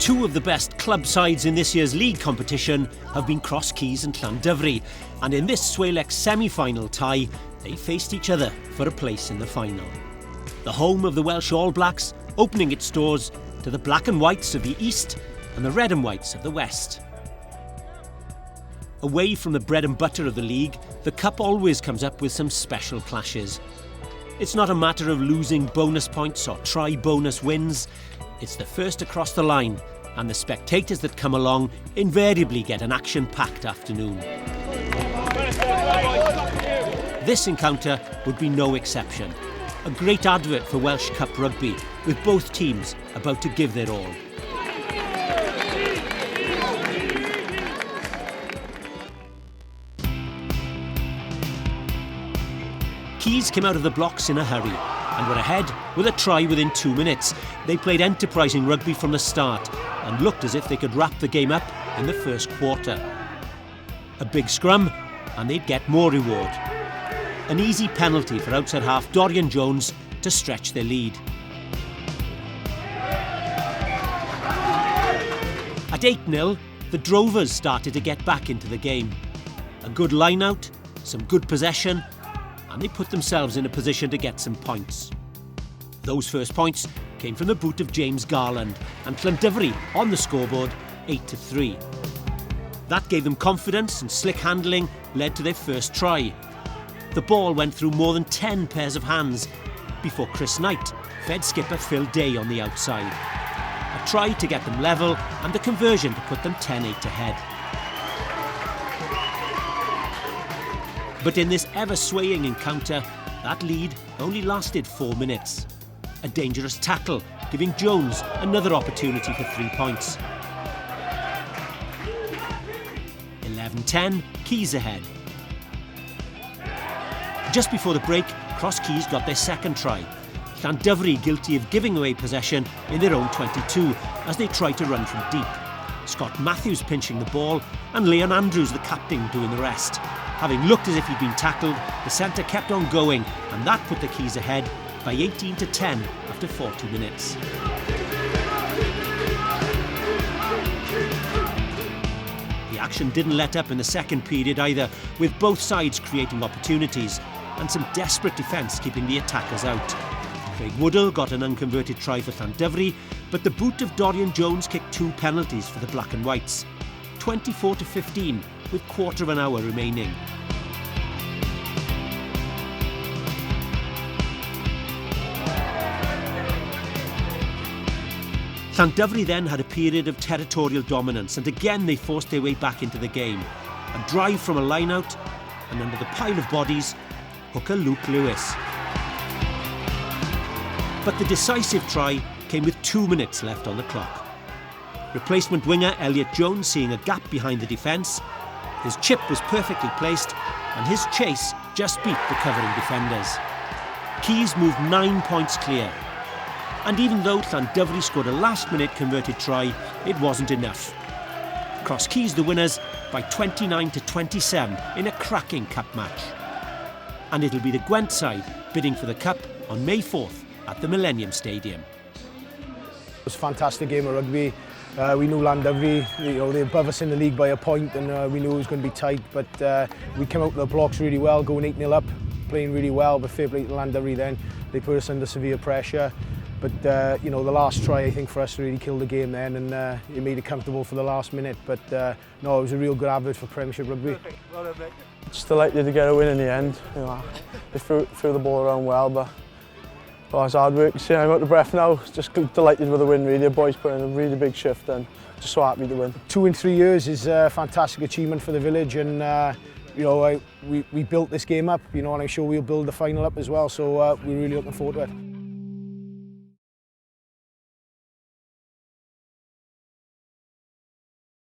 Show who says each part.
Speaker 1: Two of the best club sides in this year's league competition have been Cross Keys and Llandovery, and in this SWALEC semi-final tie, they faced each other for a place in the final. The home of the Welsh All Blacks opening its doors to the black and whites of the east and the red and whites of the west. Away from the bread and butter of the league, the Cup always comes up with some special clashes. It's not a matter of losing bonus points or try-bonus wins. It's the first across the line, and the spectators that come along invariably get an action-packed afternoon. This encounter would be no exception. A great advert for Welsh Cup rugby, with both teams about to give their all. Keys came out of the blocks in a hurry and were ahead with a try within 2 minutes. They played enterprising rugby from the start and looked as if they could wrap the game up in the first quarter. A big scrum and they'd get more reward. An easy penalty for outside half Dorian Jones to stretch their lead. At 8-0, the Drovers started to get back into the game. A good line-out, some good possession, and they put themselves in a position to get some points. Those first points came from the boot of James Garland, and Llandovery on the scoreboard 8-3. That gave them confidence, and slick handling led to their first try. The ball went through more than 10 pairs of hands before Chris Knight fed skipper Phil Day on the outside. A try to get them level and the conversion to put them 10-8 ahead. But in this ever-swaying encounter, that lead only lasted 4 minutes. A dangerous tackle, giving Jones another opportunity for 3 points. 11-10, Keys ahead. Just before the break, Cross Keys got their second try. Llandovery guilty of giving away possession in their own 22 as they tried to run from deep. Scott Matthews pinching the ball and Leon Andrews, the captain, doing the rest. Having looked as if he'd been tackled, the centre kept on going, and that put the Keys ahead by 18-10 after 40 minutes. The action didn't let up in the second period either, with both sides creating opportunities and some desperate defence keeping the attackers out. Craig Woodall got an unconverted try for Llandovery, but the boot of Dorian Jones kicked 2 penalties for the black and whites. 24-15, with quarter of an hour remaining. Llandovery then had a period of territorial dominance, and again they forced their way back into the game. A drive from a line-out, and under the pile of bodies, hooker Luke Lewis. But the decisive try came with 2 minutes left on the clock. Replacement winger Elliot Jones seeing a gap behind the defence. His chip was perfectly placed, and his chase just beat the covering defenders. Keys moved 9 points clear. And even though Llandovery scored a last-minute converted try, it wasn't enough. Cross Keys the winners by 29-27 in a cracking cup match. And it'll be the Gwent side bidding for the cup on May 4th at the Millennium Stadium.
Speaker 2: It was a fantastic game of rugby. We knew Llandovery, they're above us in the league by a point, and we knew it was going to be tight, but we came out of the blocks really well, going 8-0 up, playing really well, but fair play to Llandovery then. They put us under severe pressure. But the last try, I think, for us really killed the game then, and it made it comfortable for the last minute. But no, it was a real good advert for Premiership rugby.
Speaker 3: Well done, mate. Just delighted to get a win in the end. They threw the ball around well, but it was hard work. You see, I'm out of breath now. Just delighted with the win, really. The boys put in a really big shift, and just so happy to win. 2 in 3 years is a fantastic achievement for the village, and we built this game up, and I'm sure we'll build the final up as well. So we're really looking forward to it.